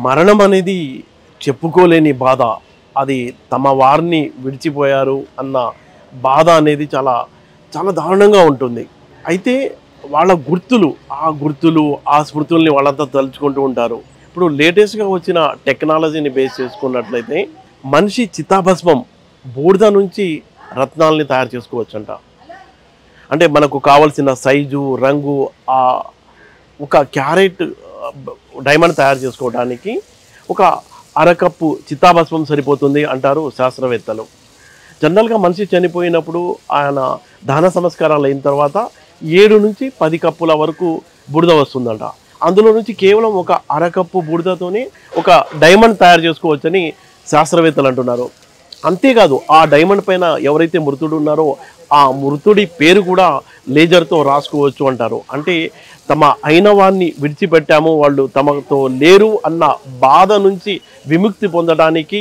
మరణం అనేది చెప్పుకోలేని బాధ. అది తమ వారిని విడిచిపోయారు అన్న బాధ అనేది చాలా చాలా దారుణంగా ఉంటుంది. అయితే వాళ్ళ గుర్తులు, ఆ స్మృతుల్ని వాళ్ళంతా తలుచుకుంటూ ఉంటారు. ఇప్పుడు లేటెస్ట్‌గా వచ్చిన టెక్నాలజీని బేస్ చేసుకున్నట్లయితే మనిషి చితాభస్మం బూడిద నుంచి రత్నాల్ని తయారు చేసుకోవచ్చంట. అంటే మనకు కావాల్సిన సైజు, రంగు ఒక క్యారెట్ డైమండ్ తయారు చేసుకోవడానికి ఒక అరకప్పు చితాభస్మం సరిపోతుంది అంటారు శాస్త్రవేత్తలు. జనరల్గా మనిషి చనిపోయినప్పుడు ఆయన దహన సంస్కారాలు అయిన తర్వాత 7 నుంచి 10 కప్పుల వరకు బూడిద వస్తుందంట. అందులో నుంచి కేవలం ఒక అరకప్పు బూడిదతోనే ఒక డైమండ్ తయారు చేసుకోవచ్చని శాస్త్రవేత్తలు అంటున్నారు. అంతేకాదు ఆ డైమండ్ పైన ఎవరైతే మృతుడు ఉన్నారో ఆ మృతుడి పేరు కూడా లేజర్తో రాసుకోవచ్చు అంటారు. అంటే తమ అయిన వారిని విడిచిపెట్టాము, వాళ్ళు తమతో లేరు అన్న బాధ నుంచి విముక్తి పొందడానికి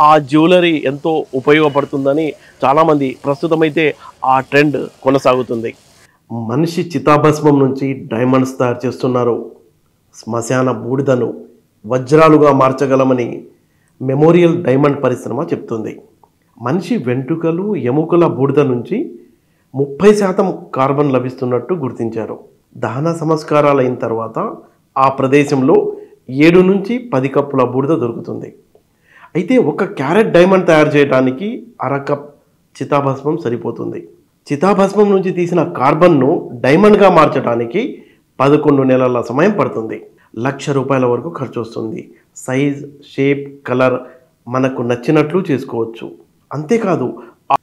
ఆ జ్యువెలరీ ఎంతో ఉపయోగపడుతుందని చాలామంది ప్రస్తుతమైతే ఆ ట్రెండ్ కొనసాగుతుంది. మనిషి చితాభస్మం నుంచి డైమండ్స్ తయారు చేస్తున్నారు. శ్మశాన బూడిదను వజ్రాలుగా మార్చగలమని మెమోరియల్ డైమండ్ పరిశ్రమ చెప్తుంది. మనిషి వెంట్రుకలు, ఎముకల బూడిద నుంచి 30% కార్బన్ లభిస్తున్నట్టు గుర్తించారు. దహన సంస్కారాలు అయిన తర్వాత ఆ ప్రదేశంలో 7 నుంచి 10 కప్పుల బూడిద దొరుకుతుంది. అయితే ఒక క్యారెట్ డైమండ్ తయారు చేయడానికి అరకప్ చితాభస్మం సరిపోతుంది. చితాభస్మం నుంచి తీసిన కార్బన్ను డైమండ్గా మార్చడానికి 11 నెలల సమయం పడుతుంది. ₹1,00,000 వరకు ఖర్చు వస్తుంది. సైజ్, షేప్, కలర్ మనకు నచ్చినట్లు చేసుకోవచ్చు.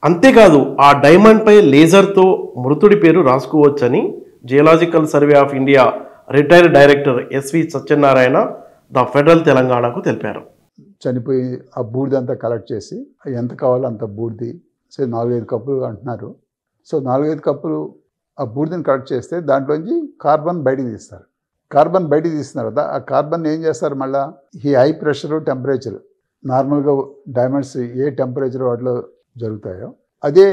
అంతేకాదు ఆ డైమండ్పై లేజర్తో మృతుడి పేరు రాసుకోవచ్చని geological survey of India retired director S V Satyanarayana the Federal తెలంగాణకు తెలిపారు. చనిపోయి ఆ బూడిద అంతా కలెక్ట్ చేసి ఎంత కావాలో అంత బూడిది, సో 4-5 కప్పులు అంటున్నారు. సో 4-5 కప్పులు ఆ బూడిదని కలెక్ట్ చేస్తే దాంట్లోంచి కార్బన్ బయటికి తీస్తారు. కార్బన్ బయటికి తీస్తున్నారు కదా, ఆ కార్బన్ ఏం చేస్తారు, మళ్ళీ ఈ హై ప్రెషరు, టెంపరేచర్, నార్మల్గా డైమండ్స్ ఏ టెంపరేచర్ వాటిలో జరుగుతాయో అదే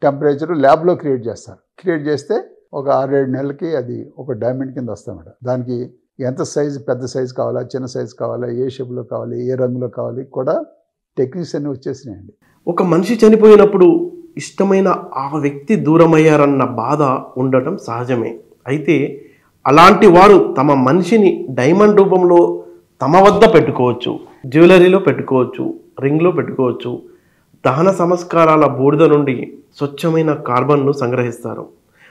టెంపరేచర్ ల్యాబ్లో క్రియేట్ చేస్తారు. క్రియేట్ చేస్తే ఒక 6-7 నెలలకి అది ఒక డైమండ్ కింద వస్తామట. దానికి ఎంత సైజు, పెద్ద సైజు కావాలా, చిన్న సైజు కావాలా, ఏ షేప్లో కావాలి, ఏ రంగులో కావాలి కూడా టెక్నిక్స్ అన్నీ వచ్చేసినాయండి. ఒక మనిషి చనిపోయినప్పుడు ఇష్టమైన ఆ వ్యక్తి దూరమయ్యారన్న బాధ ఉండటం సహజమే. అయితే అలాంటి వారు తమ మనిషిని డైమండ్ రూపంలో తమ వద్ద పెట్టుకోవచ్చు, జ్యువెలరీలో పెట్టుకోవచ్చు, రింగ్లో పెట్టుకోవచ్చు. దహన సంస్కారాల బూడిద నుండి స్వచ్ఛమైన కార్బన్ను సంగ్రహిస్తారు.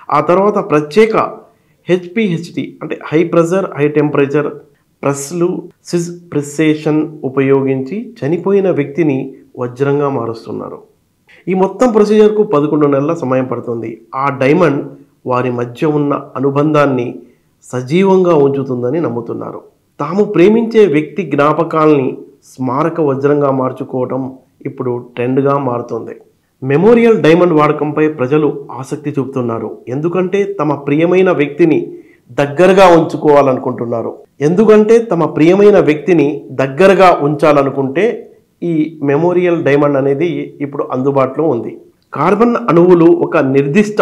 ఆ తర్వాత ప్రత్యేక హెచ్పిహెచ్టి అంటే హై ప్రెషర్, హై టెంపరేచర్ ప్రెస్లు, సిజ్ ప్రెసేషన్ ఉపయోగించి చనిపోయిన వ్యక్తిని వజ్రంగా మారుస్తున్నారు. ఈ మొత్తం ప్రొసీజర్కు 11 నెలల సమయం పడుతుంది. ఆ డైమండ్ వారి మధ్య ఉన్న అనుబంధాన్ని సజీవంగా ఉంచుతుందని నమ్ముతున్నారు. తాము ప్రేమించే వ్యక్తి జ్ఞాపకాల్ని స్మారక వజ్రంగా మార్చుకోవటం ఇప్పుడు ట్రెండ్గా మారుతుంది. మెమోరియల్ డైమండ్ వాడకంపై ప్రజలు ఆసక్తి చూపుతున్నారు. ఎందుకంటే తమ ప్రియమైన వ్యక్తిని దగ్గరగా ఉంచాలనుకుంటే ఈ మెమోరియల్ డైమండ్ అనేది ఇప్పుడు అందుబాటులో ఉంది. కార్బన్ అణువులు ఒక నిర్దిష్ట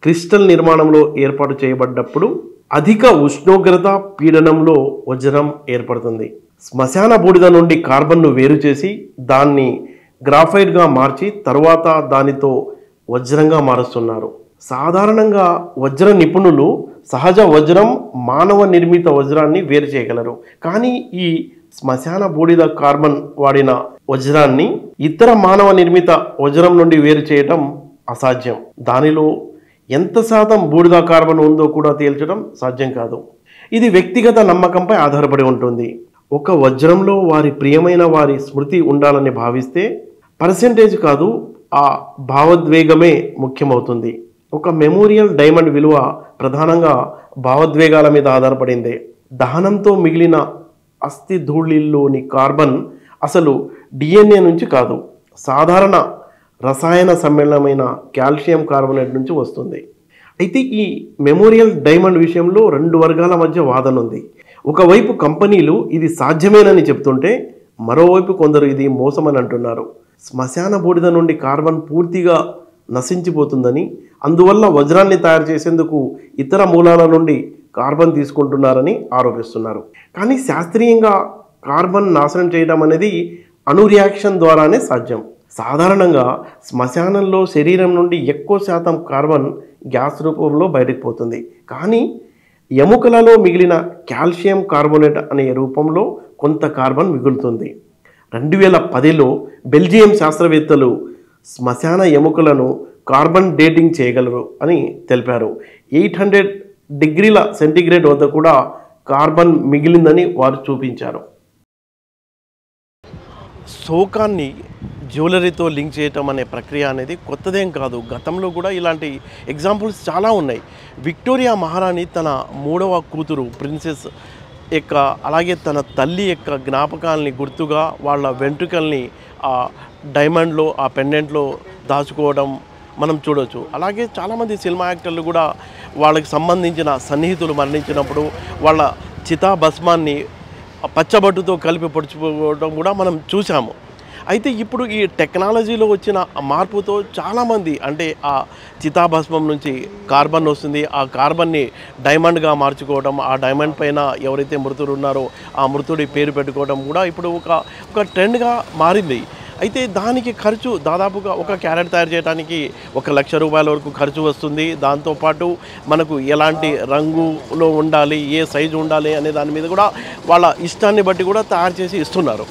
క్రిస్టల్ నిర్మాణంలో ఏర్పాటు చేయబడ్డప్పుడు అధిక ఉష్ణోగ్రత పీడనంలో వజ్రం ఏర్పడుతుంది. శ్మశాన బూడిద నుండి కార్బన్ను వేరు చేసి దాన్ని గ్రాఫైట్గా మార్చి తరువాత దానితో వజ్రంగా మారుస్తున్నారు. సాధారణంగా వజ్ర నిపుణులు సహజ వజ్రం, మానవ నిర్మిత వజ్రాన్ని వేరు చేయగలరు. కానీ ఈ శ్మశాన బూడిద కార్బన్ వాడిన వజ్రాన్ని ఇతర మానవ నిర్మిత వజ్రం నుండి వేరు చేయటం అసాధ్యం. దానిలో ఎంత శాతం బూడిద కార్బన్ ఉందో కూడా తేల్చడం సాధ్యం కాదు. ఇది వ్యక్తిగత నమ్మకంపై ఆధారపడి ఉంటుంది. ఒక వజ్రంలో వారి ప్రియమైన వారి స్మృతి ఉండాలని భావిస్తే పర్సెంటేజ్ కాదు, ఆ భావోద్వేగమే ముఖ్యమవుతుంది. ఒక మెమోరియల్ డైమండ్ విలువ ప్రధానంగా భావోద్వేగాల మీద ఆధారపడిందే. దహనంతో మిగిలిన అస్థి ధూళిల్లోని కార్బన్ అసలు డిఎన్ఏ నుంచి కాదు, సాధారణ రసాయన సమ్మేళనమైన కాల్షియం కార్బోనేట్ నుంచి వస్తుంది. అయితే ఈ మెమోరియల్ డైమండ్ విషయంలో 2 వర్గాల మధ్య వాదన ఉంది. ఒకవైపు కంపెనీలు ఇది సాధ్యమేనని చెప్తుంటే మరోవైపు కొందరు ఇది మోసమని అంటున్నారు. శ్మశాన బూడిద నుండి కార్బన్ పూర్తిగా నశించిపోతుందని, అందువల్ల వజ్రాన్ని తయారు చేసేందుకు ఇతర మూలాల నుండి కార్బన్ తీసుకుంటున్నారని ఆరోపిస్తున్నారు. కానీ శాస్త్రీయంగా కార్బన్ నాశనం చేయడం అనేది అణు రియాక్షన్ ద్వారానే సాధ్యం. సాధారణంగా శ్మశానంలో శరీరం నుండి ఎక్కువ శాతం కార్బన్ గ్యాస్ రూపంలో బయటకు పోతుంది. కానీ ఎముకలలో మిగిలిన కాల్షియం కార్బోనేట్ అనే రూపంలో కొంత కార్బన్ మిగులుతుంది. 2010లో బెల్జియం శాస్త్రవేత్తలు శ్మశాన ఎముకలను కార్బన్ డేటింగ్ చేయగలరు అని తెలిపారు. 800 డిగ్రీల సెంటీగ్రేడ్ వద్ద కూడా కార్బన్ మిగిలిందని వారు చూపించారు. శోకాన్ని జ్యువెలరీతో లింక్ చేయటం అనే ప్రక్రియ అనేది కొత్తదేం కాదు. గతంలో కూడా ఇలాంటి ఎగ్జాంపుల్స్ చాలా ఉన్నాయి. విక్టోరియా మహారాణి తన 3వ కూతురు ప్రిన్సెస్ యొక్క అలాగే తన తల్లి యొక్క జ్ఞాపకాలని గుర్తుగా వాళ్ళ వెంట్రుకల్ని ఆ డైమండ్లో ఆ పెండెంట్లో దాచుకోవడం మనం చూడవచ్చు. అలాగే చాలామంది సినిమా యాక్టర్లు కూడా వాళ్ళకి సంబంధించిన సన్నిహితులు మరణించినప్పుడు వాళ్ళ చితాభస్మాన్ని పచ్చబొట్టుతో కలిపి పొడుచుకోవడం కూడా మనం చూసాము. అయితే ఇప్పుడు ఈ టెక్నాలజీలో వచ్చిన మార్పుతో చాలామంది అంటే ఆ చితాభస్మం నుంచి కార్బన్ వస్తుంది. ఆ కార్బన్ని డైమండ్గా మార్చుకోవడం, ఆ డైమండ్ పైన ఎవరైతే మృతుడు ఉన్నారో ఆ మృతుడి పేరు పెట్టుకోవడం కూడా ఇప్పుడు ఒక ట్రెండ్గా మారింది. అయితే దానికి ఖర్చు దాదాపుగా ఒక క్యారెట్ తయారు చేయడానికి ₹1,00,000 వరకు ఖర్చు వస్తుంది. దాంతోపాటు మనకు ఎలాంటి రంగులో ఉండాలి, ఏ సైజు ఉండాలి అనే దాని మీద కూడా వాళ్ళ ఇష్టాన్ని బట్టి కూడా తయారు చేసి ఇస్తున్నారు.